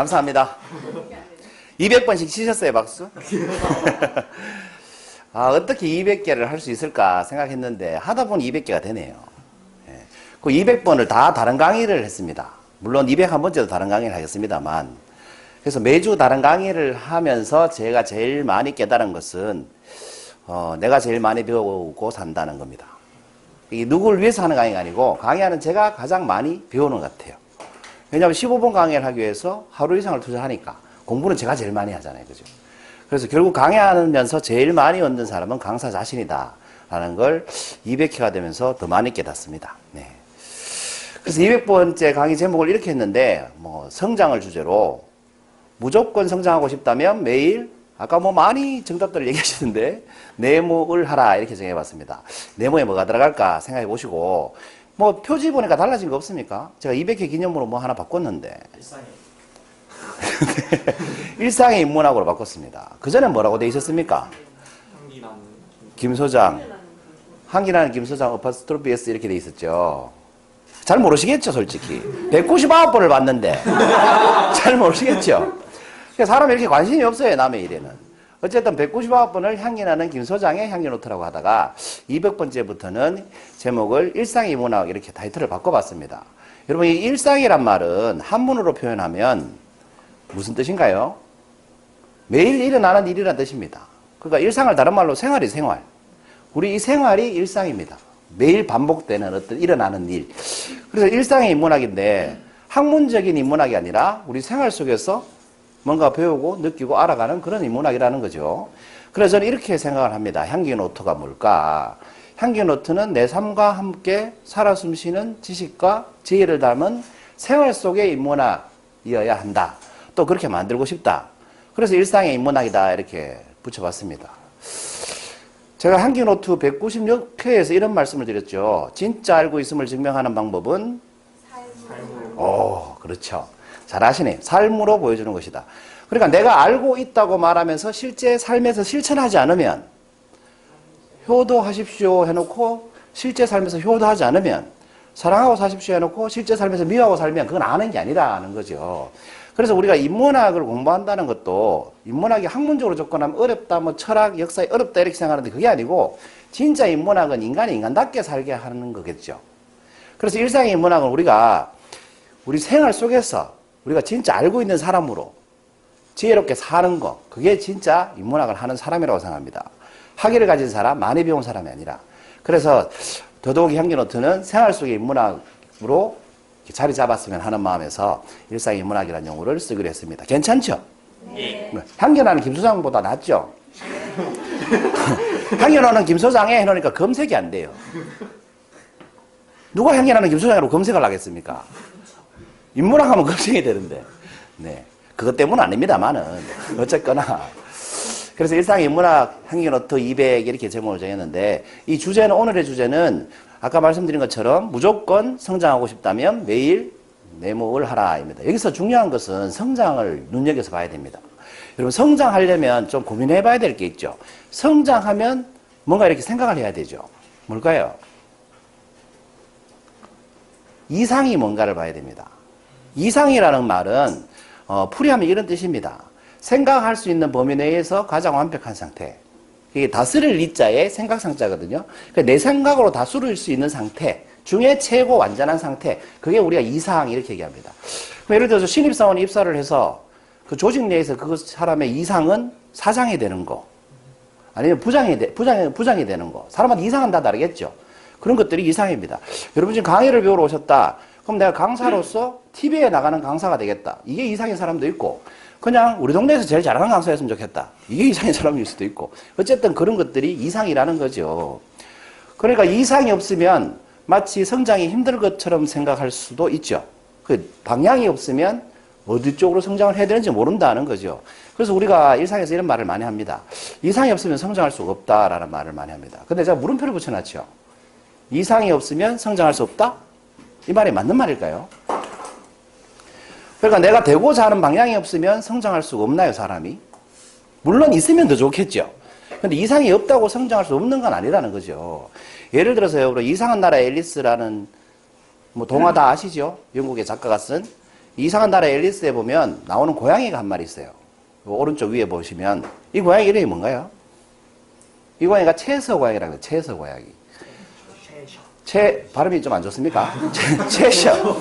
감사합니다. 200번씩 치셨어요, 박수? 어떻게 200개를 할 수 있을까 생각했는데 하다 보니 200개가 되네요. 예. 그 200번을 다 다른 강의를 했습니다. 물론 201번째도 다른 강의를 하겠습니다만, 그래서 매주 다른 강의를 하면서 제가 제일 많이 깨달은 것은 내가 제일 많이 배우고 산다는 겁니다. 이게 누구를 위해서 하는 강의가 아니고 강의하는 제가 가장 많이 배우는 것 같아요. 왜냐하면 15분 강의를 하기 위해서 하루 이상을 투자하니까 공부는 제가 제일 많이 하잖아요. 그죠? 그래서 결국 강의하면서 제일 많이 얻는 사람은 강사 자신이다 라는 걸 200회가 되면서 더 많이 깨닫습니다. 네. 그래서 200번째 강의 제목을 이렇게 했는데 성장을 주제로 무조건 성장하고 싶다면 매일 아까 많이 정답들을 얘기하시는데 네모를 하라 이렇게 정해봤습니다. 네모에 뭐가 들어갈까 생각해 보시고 표지 보니까 달라진 거 없습니까? 제가 200회 기념으로 하나 바꿨는데 일상의 인문학으로 바꿨습니다. 그전에 뭐라고 돼 있었습니까? 김소장 한기나는 김소장 어파스트로피 S 이렇게 돼 있었죠. 잘 모르시겠죠, 솔직히. 199번을 봤는데 잘 모르시겠죠. 사람이 이렇게 관심이 없어요, 남의 일에는. 어쨌든 199번을 향기나는 김소장의 향기노트라고 하다가 200번째부터는 제목을 일상의 문학 이렇게 타이틀을 바꿔봤습니다. 여러분, 이 일상이란 말은 한문으로 표현하면 무슨 뜻인가요? 매일 일어나는 일이라는 뜻입니다. 그러니까 일상을 다른 말로 생활이 생활. 우리 이 생활이 일상입니다. 매일 반복되는 어떤 일어나는 일. 그래서 일상의 인문학인데 학문적인 인문학이 아니라 우리 생활 속에서 뭔가 배우고 느끼고 알아가는 그런 인문학이라는 거죠. 그래서 저는 이렇게 생각을 합니다. 향기노트가 뭘까? 향기노트는 내 삶과 함께 살아 숨쉬는 지식과 지혜를 담은 생활 속의 인문학이어야 한다. 또 그렇게 만들고 싶다. 그래서 일상의 인문학이다 이렇게 붙여봤습니다. 제가 향기노트 196회에서 이런 말씀을 드렸죠. 진짜 알고 있음을 증명하는 방법은 그렇죠. 잘 아시네요. 삶으로 보여주는 것이다. 그러니까 내가 알고 있다고 말하면서 실제 삶에서 실천하지 않으면, 효도하십시오 해놓고 실제 삶에서 효도하지 않으면, 사랑하고 사십시오 해놓고 실제 삶에서 미워하고 살면 그건 아는 게 아니라는 거죠. 그래서 우리가 인문학을 공부한다는 것도 인문학이 학문적으로 접근하면 어렵다, 철학, 역사에 어렵다 이렇게 생각하는데 그게 아니고 진짜 인문학은 인간이 인간답게 살게 하는 거겠죠. 그래서 일상의 인문학은 우리가 우리 생활 속에서 우리가 진짜 알고 있는 사람으로 지혜롭게 사는 거, 그게 진짜 인문학을 하는 사람이라고 생각합니다. 학위를 가진 사람, 많이 배운 사람이 아니라. 그래서 더더욱이 향기노트는 생활 속의 인문학으로 자리 잡았으면 하는 마음에서 일상의 인문학이라는 용어를 쓰기로 했습니다. 괜찮죠? 네. 향기나는 김소장보다 낫죠? 향기나는 김소장에 해놓으니까 검색이 안 돼요. 누가 향기나는 김소장으로 검색을 하겠습니까? 인문학 하면 검색이 되는데. 네. 그것 때문은 아닙니다만은. 어쨌거나. 그래서 일상의 인문학 향기노트 200 이렇게 제목을 정했는데, 이 주제는, 오늘의 주제는 아까 말씀드린 것처럼 무조건 성장하고 싶다면 매일 네모를 하라입니다. 여기서 중요한 것은 성장을 눈여겨서 봐야 됩니다. 여러분, 성장하려면 좀 고민해 봐야 될 게 있죠. 성장하면 뭔가 이렇게 생각을 해야 되죠. 뭘까요? 이상이 뭔가를 봐야 됩니다. 이상이라는 말은 풀이하면 이런 뜻입니다. 생각할 수 있는 범위 내에서 가장 완벽한 상태. 이게 다스릴 이자의 생각상자거든요. 그러니까 내 생각으로 다스릴 수 있는 상태 중에 최고 완전한 상태. 그게 우리가 이상 이렇게 얘기합니다. 예를 들어서 신입사원이 입사를 해서 그 조직 내에서 그 사람의 이상은 사장이 되는 거. 아니면 부장이 되는 거. 사람마다 이상은 다 다르겠죠. 그런 것들이 이상입니다. 여러분 지금 강의를 배우러 오셨다. 그럼 내가 강사로서 TV에 나가는 강사가 되겠다. 이게 이상인 사람도 있고, 그냥 우리 동네에서 제일 잘하는 강사였으면 좋겠다. 이게 이상인 사람일 수도 있고. 어쨌든 그런 것들이 이상이라는 거죠. 그러니까 이상이 없으면 마치 성장이 힘들 것처럼 생각할 수도 있죠. 그 방향이 없으면 어디 쪽으로 성장을 해야 되는지 모른다는 거죠. 그래서 우리가 일상에서 이런 말을 많이 합니다. 이상이 없으면 성장할 수가 없다라는 말을 많이 합니다. 근데 제가 물음표를 붙여놨죠. 이상이 없으면 성장할 수 없다? 이 말이 맞는 말일까요? 그러니까 내가 되고자 하는 방향이 없으면 성장할 수가 없나요, 사람이? 물론 있으면 더 좋겠죠. 근데 이상이 없다고 성장할 수 없는 건 아니라는 거죠. 예를 들어서요, 우리 이상한 나라 앨리스라는 동화 다 아시죠? 영국의 작가가 쓴 이상한 나라 앨리스에 보면 나오는 고양이가 한 마리 있어요. 오른쪽 위에 보시면 이 고양이 이름이 뭔가요? 이 고양이가 채서 고양이라고 해요. 채서 고양이. 발음이 좀 안 좋습니까? 채셔.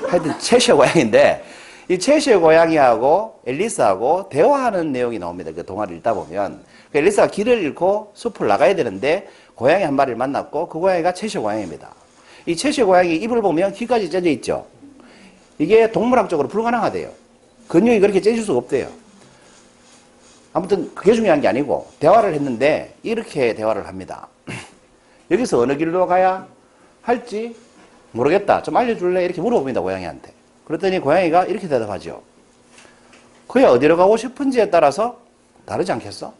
하여튼 채셔 고양이인데 이 채셔 고양이하고 앨리스하고 대화하는 내용이 나옵니다. 그 동화를 읽다 보면 그 앨리스가 길을 잃고 숲을 나가야 되는데 고양이 한 마리를 만났고 그 고양이가 채셔 고양이입니다. 이 채셔 고양이 입을 보면 귀까지 쪄져 있죠. 이게 동물학적으로 불가능하대요. 근육이 그렇게 째질 수가 없대요. 아무튼 그게 중요한 게 아니고 대화를 했는데 이렇게 대화를 합니다. 여기서 어느 길로 가야 할지 모르겠다. 좀 알려줄래? 이렇게 물어봅니다. 고양이한테. 그랬더니 고양이가 이렇게 대답하죠. 그야 어디로 가고 싶은지에 따라서 다르지 않겠어?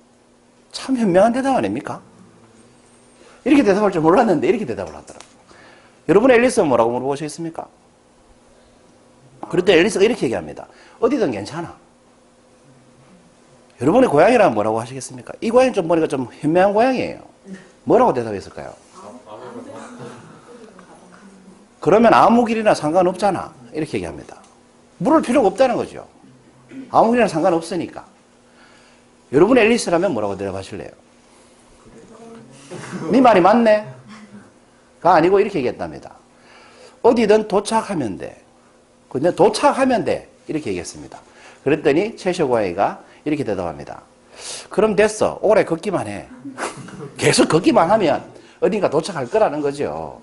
참 현명한 대답 아닙니까? 이렇게 대답할 줄 몰랐는데 이렇게 대답을 하더라고요. 여러분 앨리스는 뭐라고 물어보셨습니까? 그럴 때 앨리스가 이렇게 얘기합니다. 어디든 괜찮아. 여러분의 고양이라면 뭐라고 하시겠습니까? 이 고양이 좀 보니까 좀 현명한 고양이에요. 뭐라고 대답했을까요? 그러면 아무 길이나 상관없잖아. 이렇게 얘기합니다. 물을 필요가 없다는 거죠. 아무 길이나 상관없으니까. 여러분 앨리스라면 뭐라고 대답하실래요? 네 말이 맞네? 가 아니고 이렇게 얘기했답니다. 어디든 도착하면 돼. 근데 도착하면 돼. 이렇게 얘기했습니다. 그랬더니 채셔 고양이가 이렇게 대답합니다. 그럼 됐어. 오래 걷기만 해. 계속 걷기만 하면 어딘가 도착할 거라는 거죠.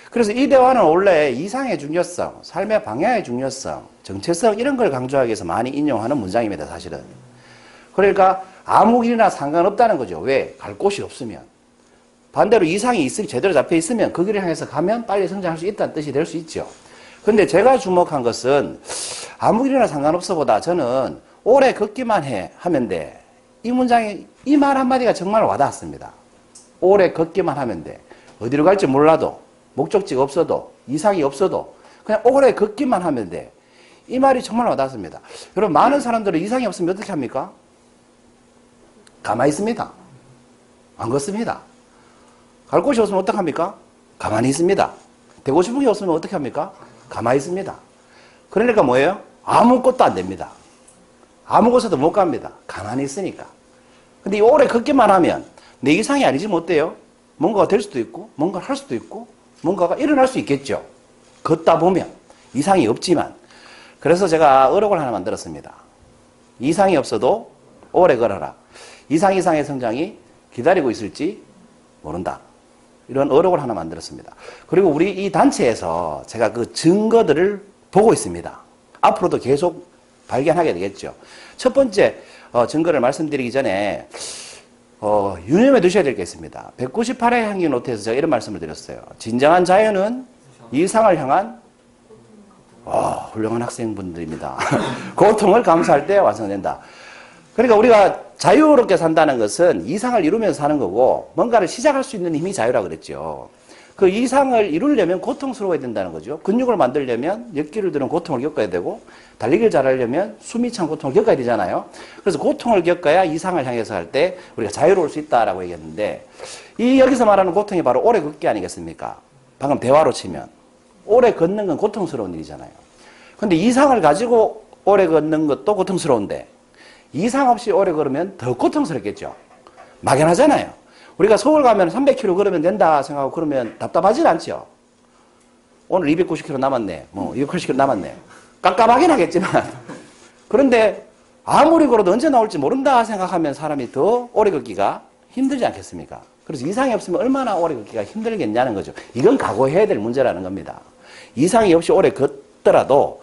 그래서 이 대화는 원래 이상의 중요성, 삶의 방향의 중요성, 정체성 이런 걸 강조하기 위해서 많이 인용하는 문장입니다. 사실은. 그러니까 아무 길이나 상관없다는 거죠. 왜? 갈 곳이 없으면. 반대로 이상이 있으면 제대로 잡혀 있으면 그 길을 향해서 가면 빨리 성장할 수 있다는 뜻이 될 수 있죠. 근데 제가 주목한 것은 아무 길이나 상관없어보다 저는 오래 걷기만 해 하면 돼. 이 문장이 이 말 한마디가 정말 와닿았습니다. 오래 걷기만 하면 돼. 어디로 갈지 몰라도 목적지가 없어도 이상이 없어도 그냥 오래 걷기만 하면 돼. 이 말이 정말 와닿습니다. 여러분 많은 사람들은 이상이 없으면 어떻게 합니까? 가만히 있습니다. 안 걷습니다. 갈 곳이 없으면 어떡합니까? 가만히 있습니다. 되고 싶은 게 없으면 어떻게 합니까? 가만히 있습니다. 그러니까 뭐예요? 아무것도 안 됩니다. 아무 곳에도 못 갑니다. 가만히 있으니까. 근데 이 오래 걷기만 하면 내 이상이 아니지 뭐 어때요? 뭔가가 될 수도 있고 뭔가를 할 수도 있고 뭔가가 일어날 수 있겠죠. 걷다 보면 이상이 없지만 그래서 제가 어록을 하나 만들었습니다. 이상이 없어도 오래 걸어라. 이상의 성장이 기다리고 있을지 모른다. 이런 어록을 하나 만들었습니다. 그리고 우리 이 단체에서 제가 그 증거들을 보고 있습니다. 앞으로도 계속 발견하게 되겠죠. 첫 번째 증거를 말씀드리기 전에 유념해 두셔야 될 게 있습니다. 198회 향기 노트에서 제가 이런 말씀을 드렸어요. 진정한 자유는 이상을 향한 훌륭한 학생분들입니다. 고통을 감수할 때 완성된다. 그러니까 우리가 자유롭게 산다는 것은 이상을 이루면서 사는 거고 뭔가를 시작할 수 있는 힘이 자유라고 그랬죠. 그 이상을 이루려면 고통스러워야 된다는 거죠. 근육을 만들려면 역기를 들은 고통을 겪어야 되고 달리기를 잘하려면 숨이 찬 고통을 겪어야 되잖아요. 그래서 고통을 겪어야 이상을 향해서 할 때 우리가 자유로울 수 있다라고 얘기했는데 이 여기서 말하는 고통이 바로 오래 걷기 아니겠습니까? 방금 대화로 치면 오래 걷는 건 고통스러운 일이잖아요. 근데 이상을 가지고 오래 걷는 것도 고통스러운데 이상 없이 오래 걸으면 더 고통스럽겠죠. 막연하잖아요. 우리가 서울 가면 300km 걸으면 된다 생각하고 그러면 답답하진 않죠. 오늘 290km 남았네. 280km 남았네. 깜깜하긴 하겠지만 그런데 아무리 걸어도 언제 나올지 모른다 생각하면 사람이 더 오래 걷기가 힘들지 않겠습니까? 그래서 이상이 없으면 얼마나 오래 걷기가 힘들겠냐는 거죠. 이건 각오해야 될 문제라는 겁니다. 이상이 없이 오래 걷더라도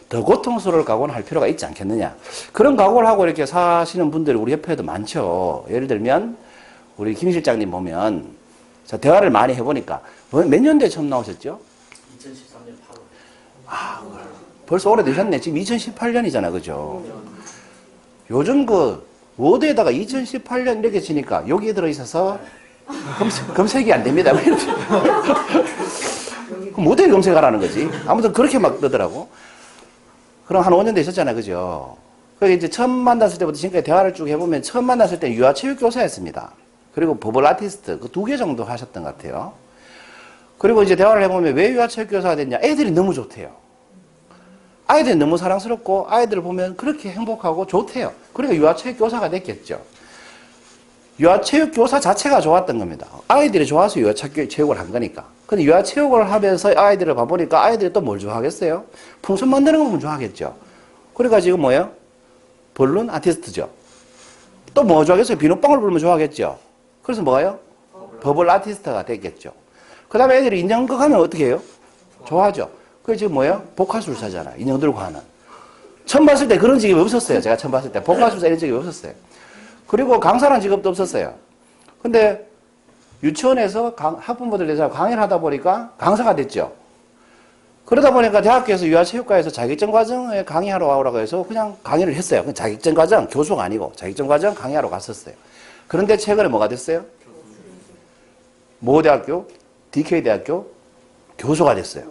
더 고통스러울 각오는 할 필요가 있지 않겠느냐. 그런 각오를 하고 이렇게 사시는 분들이 우리 옆에도 많죠. 예를 들면 우리 김 실장님 보면 자 대화를 많이 해보니까 몇 년도에 처음 나오셨죠? 2013년 8월. 벌써 오래되셨네. 지금 2018년이잖아. 그죠? 요즘 그 워드에다가 2018년 이렇게 치니까 여기에 들어있어서 검색이 안 됩니다. 그럼 어떻게 검색하라는 거지? 아무튼 그렇게 막 뜨더라고. 그럼 한 5년 되셨잖아요. 그죠? 그래서 이제 처음 만났을 때부터 지금까지 대화를 쭉 해보면 처음 만났을 때 유아체육교사였습니다. 그리고 버블 아티스트 그 2개 정도 하셨던 것 같아요. 그리고 이제 대화를 해보면 왜 유아체육교사가 됐냐? 애들이 너무 좋대요. 아이들이 너무 사랑스럽고 아이들을 보면 그렇게 행복하고 좋대요. 그러니까 유아체육교사가 됐겠죠. 유아체육교사 자체가 좋았던 겁니다. 아이들이 좋아서 유아체육을 한 거니까. 근데 유아체육을 하면서 아이들을 봐보니까 아이들이 또 뭘 좋아하겠어요? 풍선 만드는 거 보면 좋아하겠죠. 그러니까 지금 뭐예요? 벌룬 아티스트죠. 또 뭐 좋아하겠어요? 비눗방울 불면 좋아하겠죠. 그래서 뭐예요? 버블 아티스트가 됐겠죠. 그 다음에 애들이 인형극 하면 어떻게 해요? 좋아하죠. 그게 지금 뭐예요? 복화술사잖아. 인형 들고 하는. 처음 봤을 때 그런 직업이 없었어요. 제가 처음 봤을 때. 복화술사 이런 직업이 없었어요. 그리고 강사라는 직업도 없었어요. 근데 유치원에서 학부모들 대해서 강의를 하다 보니까 강사가 됐죠. 그러다 보니까 대학교에서 유아체육과에서 자격증 과정에 강의하러 오라고 해서 그냥 강의를 했어요. 자격증 과정, 교수가 아니고 자격증 과정 강의하러 갔었어요. 그런데 최근에 뭐가 됐어요? 모 대학교, DK대학교 교수가 됐어요.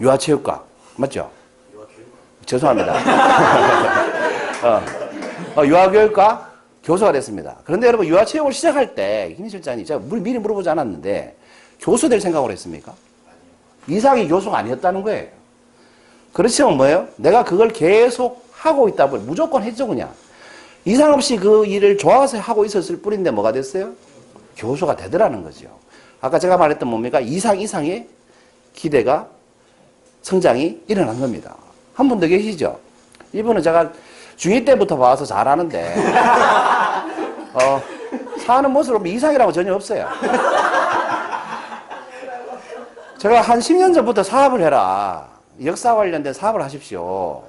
유아체육과. 맞죠? 죄송합니다. 유아교육과 교수가 됐습니다. 그런데 여러분 유아체육을 시작할 때 김 실장님 제가 미리 물어보지 않았는데 교수 될 생각을 했습니까? 이상이 교수가 아니었다는 거예요. 그렇지만 뭐예요? 내가 그걸 계속 하고 있다 보니 무조건 했죠 그냥. 이상 없이 그 일을 좋아서 하고 있었을 뿐인데 뭐가 됐어요? 교수가 되더라는 거죠. 아까 제가 말했던 뭡니까? 이상의 기대가 성장이 일어난 겁니다. 한 분 더 계시죠? 이분은 제가 중2 때부터 봐서 잘 아는데 사는 모습으로 이상이라고 전혀 없어요. 제가 한 10년 전부터 사업을 해라. 역사 관련된 사업을 하십시오.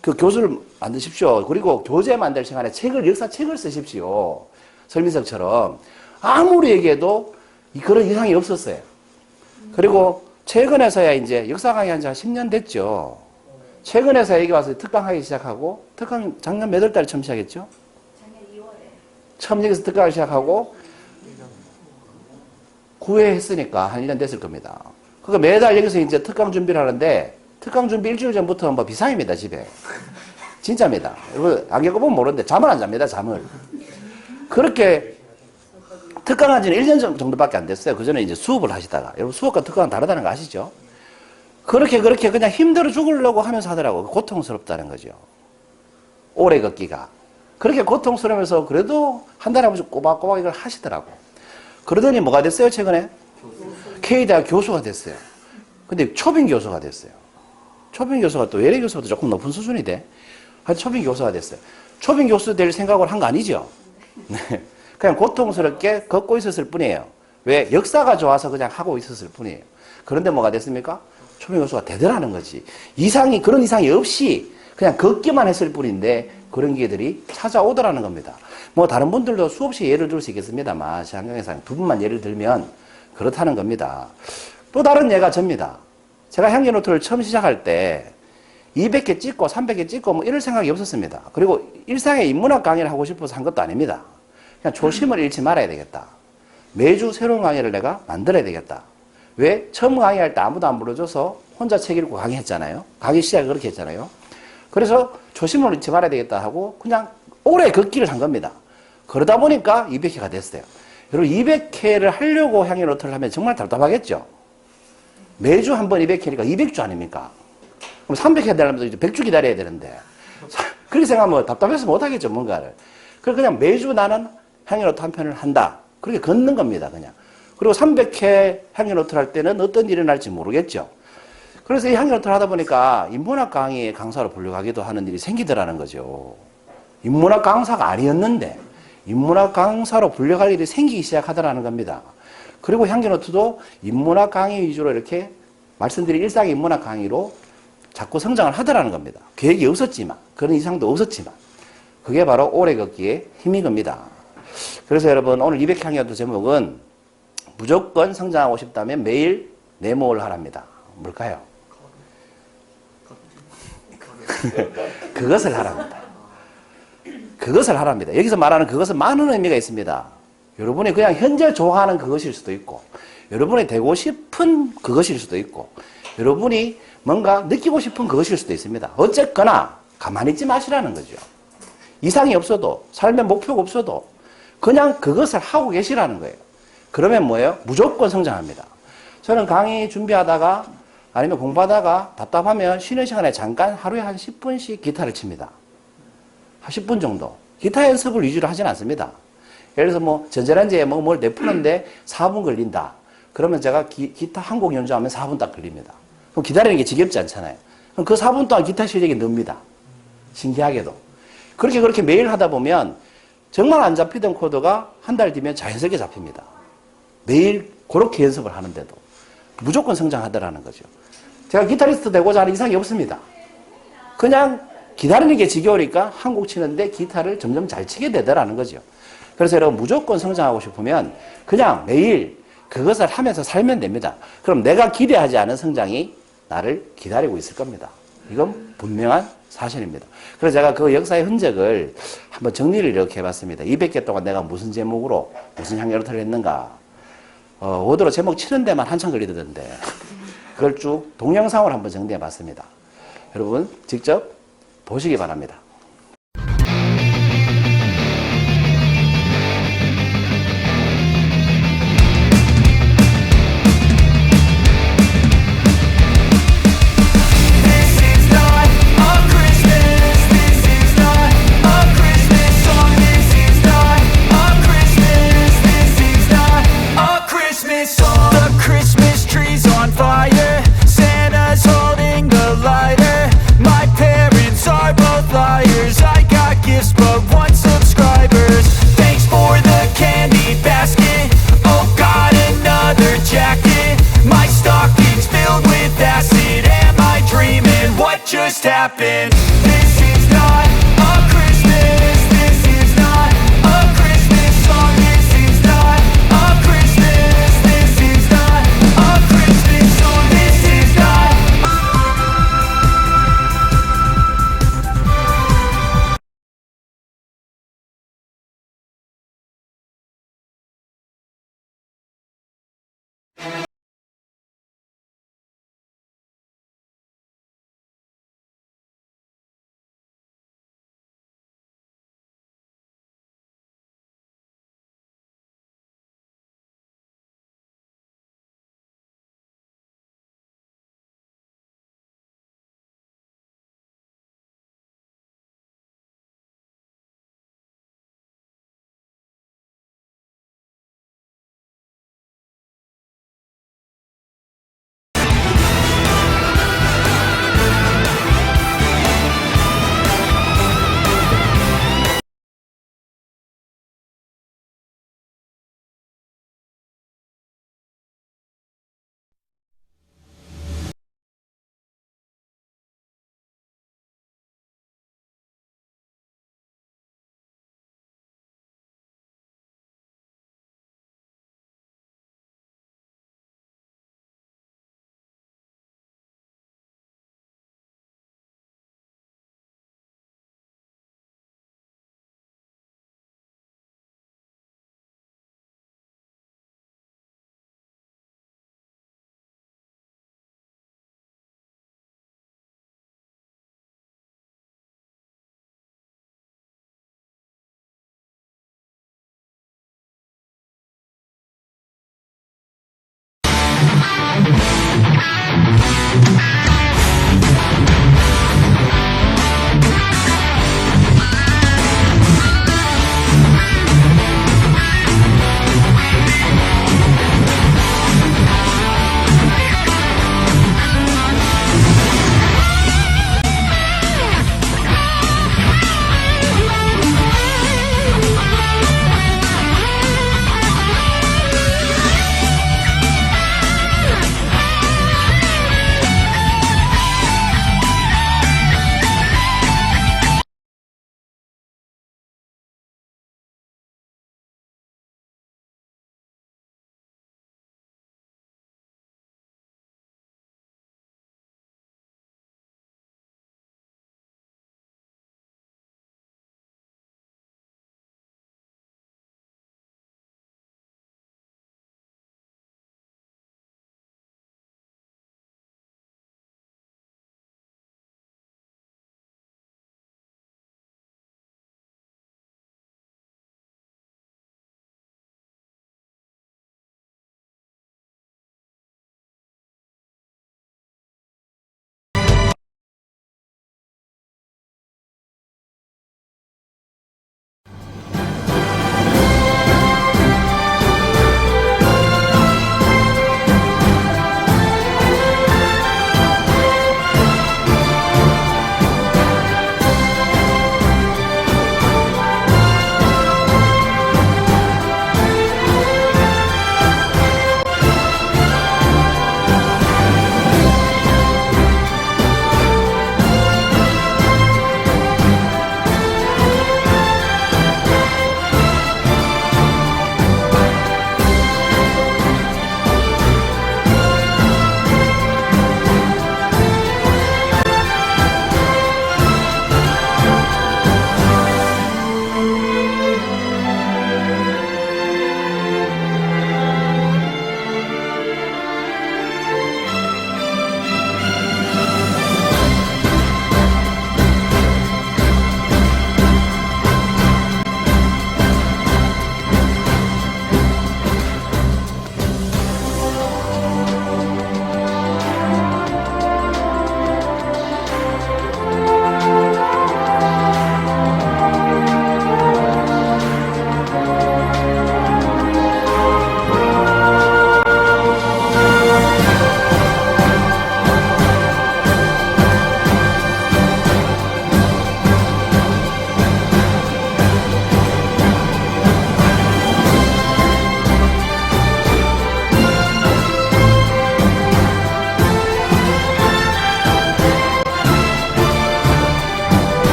그 교수를 만드십시오. 그리고 교재 만들 시간에 역사책을 쓰십시오. 설민석처럼. 아무리 얘기해도 그런 이상이 없었어요. 그리고 최근에서야 이제 역사 강의 한 지 한 10년 됐죠. 최근에서 여기 와서 특강 하기 시작하고, 특강 작년 몇 월 달에 처음 시작했죠? 작년 2월에. 처음 여기서 특강을 시작하고, 9회 했으니까 한 1년 됐을 겁니다. 그러니까 매달 여기서 이제 특강 준비를 하는데, 특강 준비 일주일 전부터 뭐 비상입니다, 집에. 진짜입니다. 여러분, 안 겪어보면 모르는데, 잠을 안 잡니다, 잠을. 그렇게 특강한 지는 1년 정도밖에 안 됐어요. 그 전에 이제 수업을 하시다가. 여러분, 수업과 특강은 다르다는 거 아시죠? 그렇게 그냥 힘들어 죽으려고 하면서 하더라고요. 고통스럽다는 거죠. 오래 걷기가. 그렇게 고통스러우면서 그래도 한 달에 한 번씩 꼬박꼬박 이걸 하시더라고. 그러더니 뭐가 됐어요, 최근에? K대학 교수가 됐어요. 근데 초빙 교수가 됐어요. 초빙 교수가 또 외래 교수보다 조금 높은 수준이 돼. 하여튼 초빙 교수가 됐어요. 초빙 교수 될 생각을 한 거 아니죠? 네. 그냥 고통스럽게 걷고 있었을 뿐이에요. 왜? 역사가 좋아서 그냥 하고 있었을 뿐이에요. 그런데 뭐가 됐습니까? 초빙 교수가 되더라는 거지. 그런 이상이 없이 그냥 걷기만 했을 뿐인데 그런 기회들이 찾아오더라는 겁니다. 뭐 다른 분들도 수없이 예를 들 수 있겠습니다만 한강에서 두 분만 예를 들면 그렇다는 겁니다. 또 다른 예가 접니다. 제가 향기노트를 처음 시작할 때 200개 찍고 300개 찍고 뭐 이럴 생각이 없었습니다. 그리고 일상에 인문학 강의를 하고 싶어서 한 것도 아닙니다. 그냥 초심을 잃지 말아야 되겠다. 매주 새로운 강의를 내가 만들어야 되겠다. 왜? 처음 강의할 때 아무도 안 불러줘서 혼자 책 읽고 강의했잖아요. 강의 시작을 그렇게 했잖아요. 그래서 초심을 잃지 말아야 되겠다 하고 그냥 오래 걷기를 한 겁니다. 그러다 보니까 200회가 됐어요. 여러분 200회를 하려고 향기노트를 하면 정말 답답하겠죠? 매주 한 번 200회니까 200주 아닙니까? 그럼 300회 되려면 이제 100주 기다려야 되는데 그렇게 생각하면 답답해서 못하겠죠, 뭔가를. 그래서 그냥 매주 나는 향기노트 한 편을 한다. 그렇게 걷는 겁니다, 그냥. 그리고 300회 향기노트를 할 때는 어떤 일이 일어날지 모르겠죠. 그래서 이 향기노트를 하다 보니까 인문학 강의의 강사로 불려가기도 하는 일이 생기더라는 거죠. 인문학 강사가 아니었는데 인문학 강사로 불려갈 일이 생기기 시작하더라는 겁니다. 그리고 향기노트도 인문학 강의 위주로 이렇게 말씀드린 일상의 인문학 강의로 자꾸 성장을 하더라는 겁니다. 계획이 없었지만, 그런 이상도 없었지만, 그게 바로 오래 걷기의 힘인 겁니다. 그래서 여러분, 오늘 200향기노트 제목은 무조건 성장하고 싶다면 매일 네모를 하랍니다. 뭘까요? 그것을 하랍니다. 그것을 하랍니다. 여기서 말하는 그것은 많은 의미가 있습니다. 여러분이 그냥 현재 좋아하는 그것일 수도 있고, 여러분이 되고 싶은 그것일 수도 있고, 여러분이 뭔가 느끼고 싶은 그것일 수도 있습니다. 어쨌거나 가만히 있지 마시라는 거죠. 이상이 없어도, 삶의 목표가 없어도 그냥 그것을 하고 계시라는 거예요. 그러면 뭐예요? 무조건 성장합니다. 저는 강의 준비하다가 아니면 공부하다가 답답하면 쉬는 시간에 잠깐 하루에 한 10분씩 기타를 칩니다. 한 10분 정도. 기타 연습을 위주로 하진 않습니다. 예를 들어서 뭐 전자레인지에 뭘 내푸는데 4분 걸린다. 그러면 제가 기타 한 곡 연주하면 4분 딱 걸립니다. 그럼 기다리는 게 지겹지 않잖아요. 그럼 그 4분 동안 기타 실력이 는니다. 신기하게도. 그렇게 매일 하다 보면 정말 안 잡히던 코드가 한 달 뒤면 자연스럽게 잡힙니다. 매일 그렇게 연습을 하는데도 무조건 성장하더라는 거죠. 제가 기타리스트 되고자 하는 이상이 없습니다. 그냥 기다리는 게 지겨우니까 한 곡 치는데 기타를 점점 잘 치게 되더라는 거죠. 그래서 여러분 무조건 성장하고 싶으면 그냥 매일 그것을 하면서 살면 됩니다. 그럼 내가 기대하지 않은 성장이 나를 기다리고 있을 겁니다. 이건 분명한 사실입니다. 그래서 제가 그 역사의 흔적을 한번 정리를 이렇게 해봤습니다. 200개 동안 내가 무슨 제목으로 무슨 향연을 했는가. 워드로 제목 치는 데만 한참 걸리던데 그걸 쭉 동영상으로 한번 정리해봤습니다. 여러분 직접 보시기 바랍니다. The Christmas tree's on fire. Santa's holding the lighter. My parents are both liars.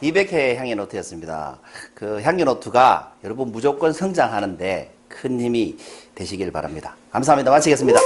200회 향기 노트였습니다. 그 향기 노트가 여러분 무조건 성장하는데 큰 힘이 되시길 바랍니다. 감사합니다. 마치겠습니다.